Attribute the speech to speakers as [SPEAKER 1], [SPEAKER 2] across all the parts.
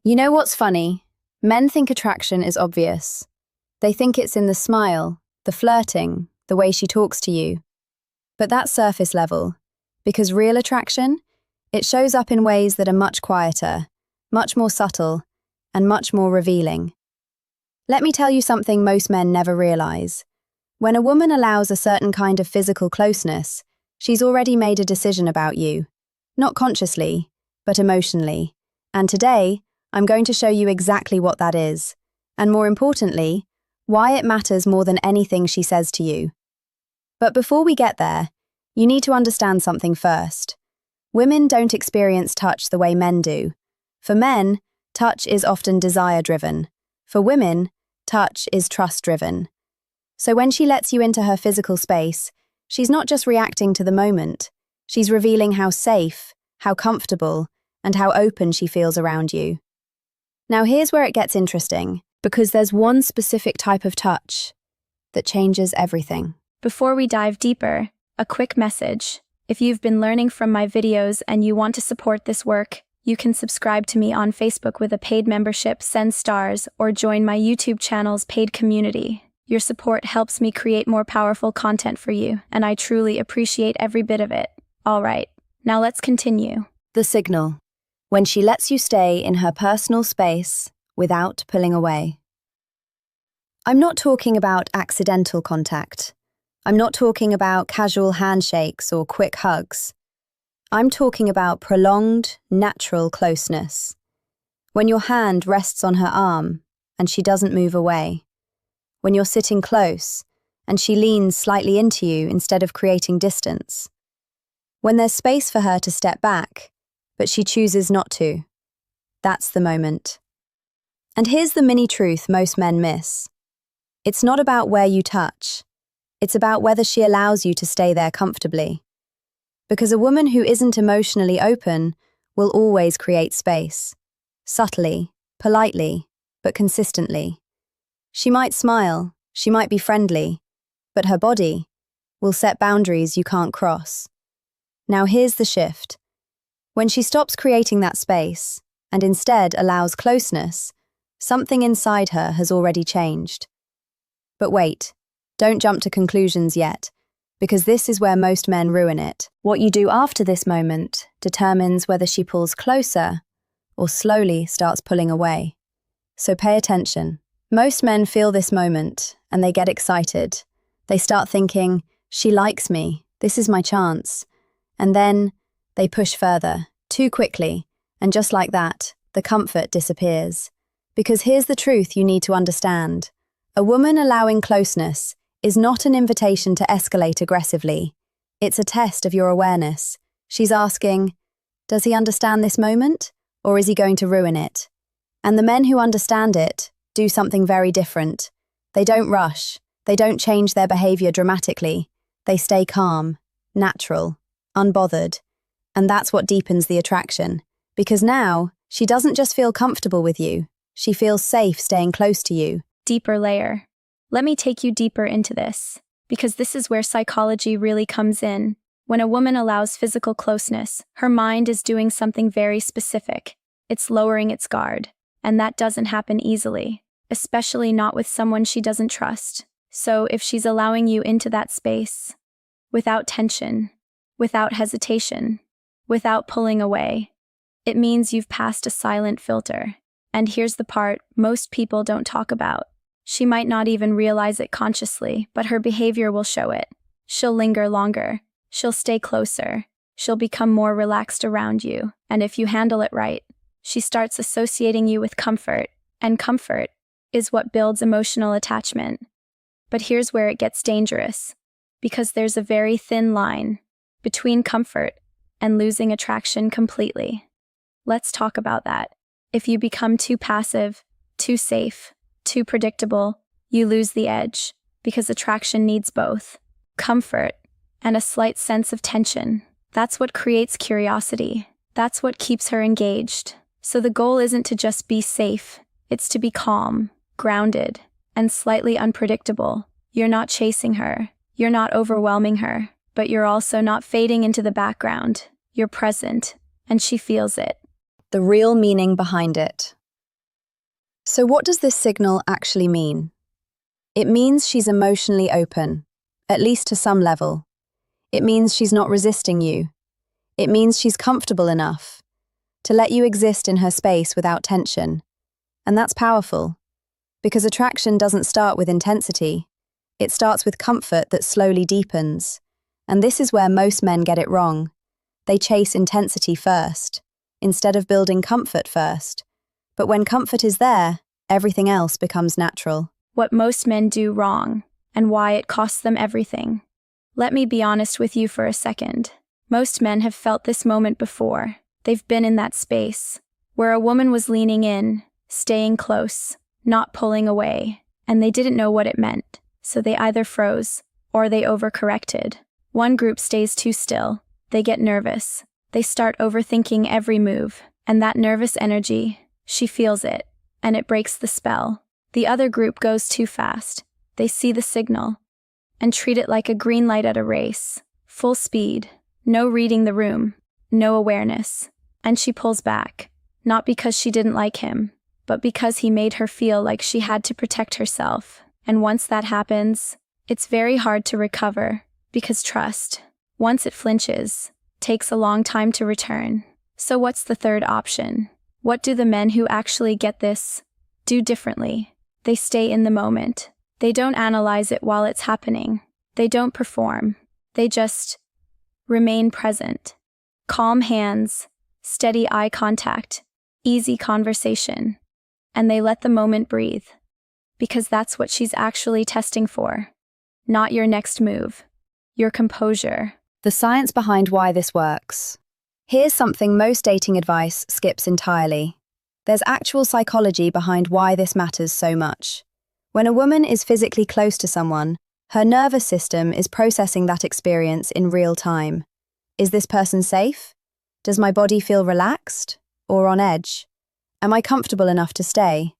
[SPEAKER 1] You know what's funny? Men think attraction is obvious. They think it's in the smile, the flirting, the way she talks to you. But that's surface level, because real attraction, it shows up in ways that are much quieter, much more subtle, and much more revealing. Let me tell you something most men never realize. When a woman allows a certain kind of physical closeness, she's already made a decision about you. Not consciously, but emotionally. And today, I'm going to show you exactly what that is, and more importantly, why it matters more than anything she says to you. But before we get there, you need to understand something first. Women don't experience touch the way men do. For men, touch is often desire-driven. For women, touch is trust-driven. So when she lets you into her physical space, she's not just reacting to the moment, she's revealing how safe, how comfortable, and how open she feels around you. Now here's where it gets interesting, because there's one specific type of touch that changes everything.
[SPEAKER 2] Before we dive deeper, a quick message. If you've been learning from my videos and you want to support this work, you can subscribe to me on Facebook with a paid membership, send stars, or join my YouTube channel's paid community. Your support helps me create more powerful content for you, and I truly appreciate every bit of it. All right, now let's continue.
[SPEAKER 1] The signal. When she lets you stay in her personal space without pulling away. I'm not talking about accidental contact. I'm not talking about casual handshakes or quick hugs. I'm talking about prolonged, natural closeness. When your hand rests on her arm and she doesn't move away. When you're sitting close and she leans slightly into you instead of creating distance. When there's space for her to step back, but she chooses not to. That's the moment. And here's the mini truth most men miss. It's not about where you touch. It's about whether she allows you to stay there comfortably. Because a woman who isn't emotionally open will always create space. Subtly, politely, but consistently. She might smile, she might be friendly, but her body will set boundaries you can't cross. Now here's the shift. When she stops creating that space, and instead allows closeness, something inside her has already changed. But wait, don't jump to conclusions yet, because this is where most men ruin it. What you do after this moment determines whether she pulls closer or slowly starts pulling away. So pay attention. Most men feel this moment, and they get excited. They start thinking, she likes me, this is my chance. And then they push further, too quickly, and just like that, the comfort disappears. Because here's the truth you need to understand. A woman allowing closeness is not an invitation to escalate aggressively. It's a test of your awareness. She's asking, does he understand this moment, or is he going to ruin it? And the men who understand it do something very different. They don't rush. They don't change their behavior dramatically. They stay calm, natural, unbothered. And that's what deepens the attraction. Because now, she doesn't just feel comfortable with you. She feels safe staying close to you.
[SPEAKER 2] Deeper layer. Let me take you deeper into this, because this is where psychology really comes in. When a woman allows physical closeness, her mind is doing something very specific. It's lowering its guard. And that doesn't happen easily, especially not with someone she doesn't trust. So if she's allowing you into that space, without tension, without hesitation, without pulling away, it means you've passed a silent filter. And here's the part most people don't talk about. She might not even realize it consciously, but her behavior will show it. She'll linger longer. She'll stay closer. She'll become more relaxed around you. And if you handle it right, she starts associating you with comfort. And comfort is what builds emotional attachment. But here's where it gets dangerous. Because there's a very thin line between comfort and losing attraction completely. Let's talk about that. If you become too passive, too safe, too predictable, you lose the edge, because attraction needs both comfort and a slight sense of tension. That's what creates curiosity. That's what keeps her engaged. So the goal isn't to just be safe, it's to be calm, grounded, and slightly unpredictable. You're not chasing her, you're not overwhelming her, but you're also not fading into the background. You're present, and she feels it.
[SPEAKER 1] The real meaning behind it. So what does this signal actually mean? It means she's emotionally open, at least to some level. It means she's not resisting you. It means she's comfortable enough to let you exist in her space without tension. And that's powerful, because attraction doesn't start with intensity. It starts with comfort that slowly deepens. And this is where most men get it wrong. They chase intensity first, instead of building comfort first. But when comfort is there, everything else becomes natural.
[SPEAKER 2] What most men do wrong, and why it costs them everything. Let me be honest with you for a second. Most men have felt this moment before. They've been in that space, where a woman was leaning in, staying close, not pulling away, and they didn't know what it meant. So they either froze, or they overcorrected. One group stays too still. They get nervous. They start overthinking every move, and that nervous energy, she feels it, and it breaks the spell. The other group goes too fast. They see the signal, and treat it like a green light at a race. Full speed, no reading the room, no awareness. And she pulls back, not because she didn't like him, but because he made her feel like she had to protect herself. And once that happens, it's very hard to recover, because trust, once it flinches, takes a long time to return. So what's the third option? What do the men who actually get this do differently? They stay in the moment. They don't analyze it while it's happening. They don't perform. They just remain present. Calm hands, steady eye contact, easy conversation. And they let the moment breathe. Because that's what she's actually testing for. Not your next move. Your composure.
[SPEAKER 1] The science behind why this works. Here's something most dating advice skips entirely. There's actual psychology behind why this matters so much. When a woman is physically close to someone, her nervous system is processing that experience in real time. Is this person safe? Does my body feel relaxed or on edge? Am I comfortable enough to stay?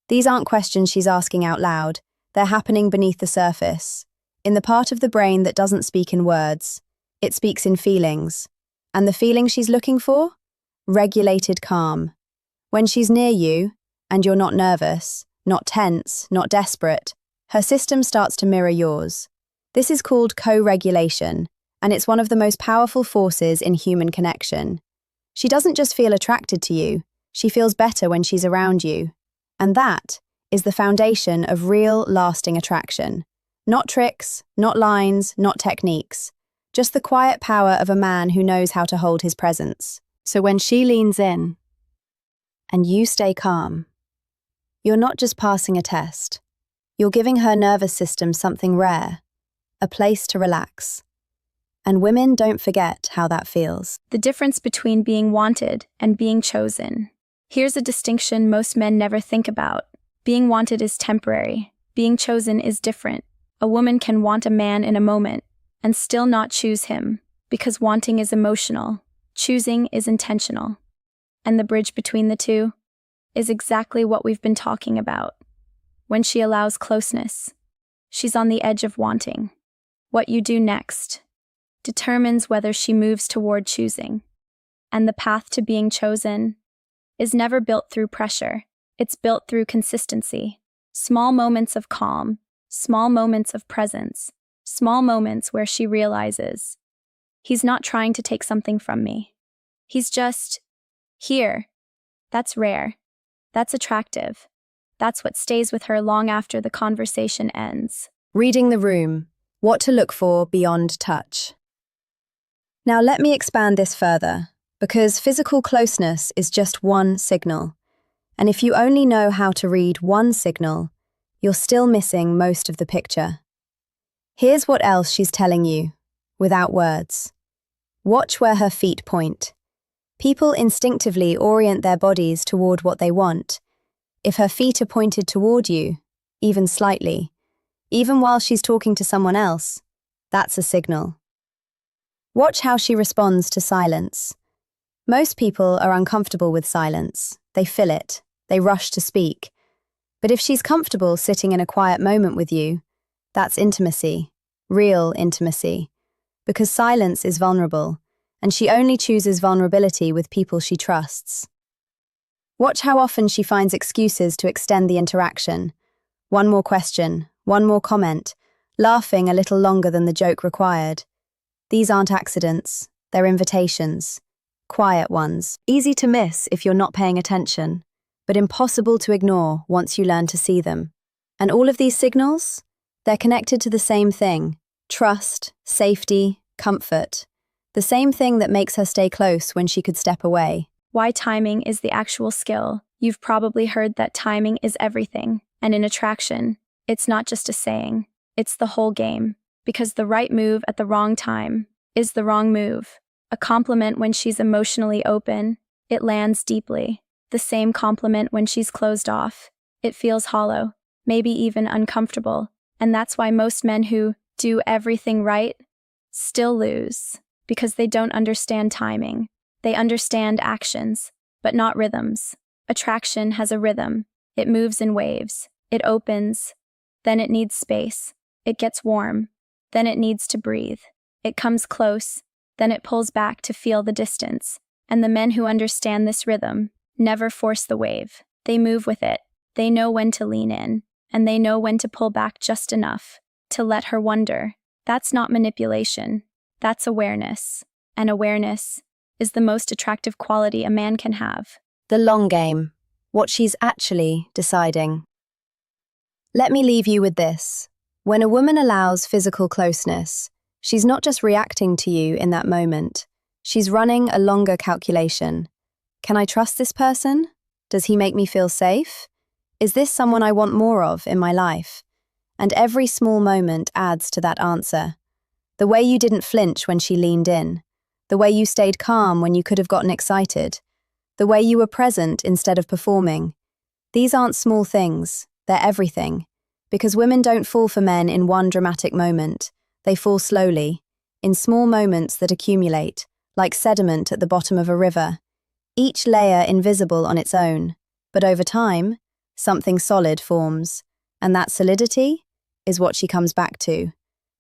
[SPEAKER 1] These aren't questions she's asking out loud. They're happening beneath the surface, in the part of the brain that doesn't speak in words. It speaks in feelings. And the feeling she's looking for? Regulated calm. When she's near you, and you're not nervous, not tense, not desperate, her system starts to mirror yours. This is called co-regulation, and it's one of the most powerful forces in human connection. She doesn't just feel attracted to you, she feels better when she's around you. And that is the foundation of real, lasting attraction. Not tricks, not lines, not techniques. Just the quiet power of a man who knows how to hold his presence. So when she leans in, and you stay calm, you're not just passing a test. You're giving her nervous system something rare, a place to relax. And women don't forget how that feels.
[SPEAKER 2] The difference between being wanted and being chosen. Here's a distinction most men never think about. Being wanted is temporary. Being chosen is different. A woman can want a man in a moment and still not choose him, because wanting is emotional, choosing is intentional. And the bridge between the two is exactly what we've been talking about. When she allows closeness, she's on the edge of wanting. What you do next determines whether she moves toward choosing. And the path to being chosen is never built through pressure. It's built through consistency. Small moments of calm, small moments of presence, small moments where she realizes, he's not trying to take something from me. He's just here. That's rare. That's attractive. That's what stays with her long after the conversation ends.
[SPEAKER 1] Reading the room. What to look for beyond touch. Now let me expand this further, because physical closeness is just one signal. And if you only know how to read one signal, you're still missing most of the picture. Here's what else she's telling you, without words. Watch where her feet point. People instinctively orient their bodies toward what they want. If her feet are pointed toward you, even slightly, even while she's talking to someone else, that's a signal. Watch how she responds to silence. Most people are uncomfortable with silence. They fill it. They rush to speak. But if she's comfortable sitting in a quiet moment with you, that's intimacy, real intimacy, because silence is vulnerable, and she only chooses vulnerability with people she trusts. Watch how often she finds excuses to extend the interaction. One more question, one more comment, laughing a little longer than the joke required. These aren't accidents, they're invitations. Quiet ones. Easy to miss if you're not paying attention, but impossible to ignore once you learn to see them. And all of these signals? They're connected to the same thing: trust, safety, comfort. The same thing that makes her stay close when she could step away.
[SPEAKER 2] Why timing is the actual skill. You've probably heard that timing is everything, and in attraction, it's not just a saying, it's the whole game. Because the right move at the wrong time is the wrong move. A compliment when she's emotionally open, it lands deeply. The same compliment when she's closed off, it feels hollow, maybe even uncomfortable. And that's why most men who do everything right still lose, because they don't understand timing. They understand actions, but not rhythms. Attraction has a rhythm. It moves in waves. It opens, then it needs space. It gets warm, then it needs to breathe. It comes close, then it pulls back to feel the distance. And the men who understand this rhythm never force the wave. They move with it. They know when to lean in, and they know when to pull back just enough to let her wonder. That's not manipulation. That's awareness. And awareness is the most attractive quality a man can have.
[SPEAKER 1] The long game. What she's actually deciding. Let me leave you with this. When a woman allows physical closeness, she's not just reacting to you in that moment. She's running a longer calculation. Can I trust this person? Does he make me feel safe? Is this someone I want more of in my life? And every small moment adds to that answer. The way you didn't flinch when she leaned in. The way you stayed calm when you could have gotten excited. The way you were present instead of performing. These aren't small things, they're everything. Because women don't fall for men in one dramatic moment. They fall slowly, in small moments that accumulate, like sediment at the bottom of a river. Each layer invisible on its own. But over time, something solid forms. And that solidity is what she comes back to.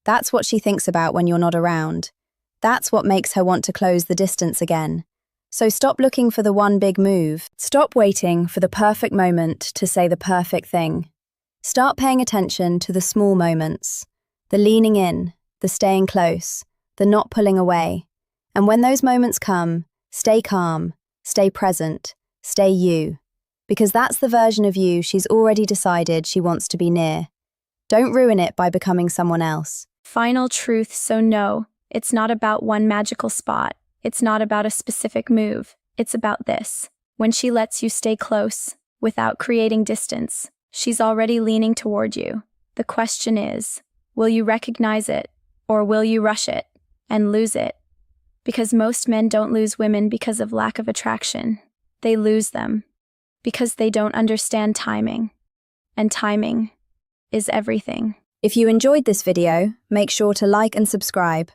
[SPEAKER 1] That's what she thinks about when you're not around. That's what makes her want to close the distance again. So stop looking for the one big move. Stop waiting for the perfect moment to say the perfect thing. Start paying attention to the small moments, the leaning in, the staying close, the not pulling away. And when those moments come, stay calm, stay present, stay you. Because that's the version of you she's already decided she wants to be near. Don't ruin it by becoming someone else.
[SPEAKER 2] Final truth, so no, it's not about one magical spot. It's not about a specific move. It's about this. When she lets you stay close, without creating distance, she's already leaning toward you. The question is, will you recognize it, or will you rush it and lose it? Because most men don't lose women because of lack of attraction. They lose them because they don't understand timing. And timing is everything.
[SPEAKER 1] If you enjoyed this video, make sure to like and subscribe.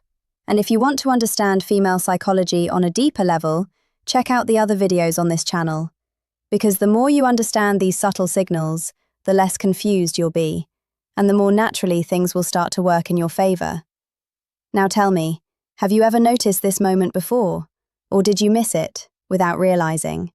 [SPEAKER 1] And if you want to understand female psychology on a deeper level, check out the other videos on this channel. Because the more you understand these subtle signals, the less confused you'll be, and the more naturally things will start to work in your favor. Now tell me, have you ever noticed this moment before? Or did you miss it without realizing?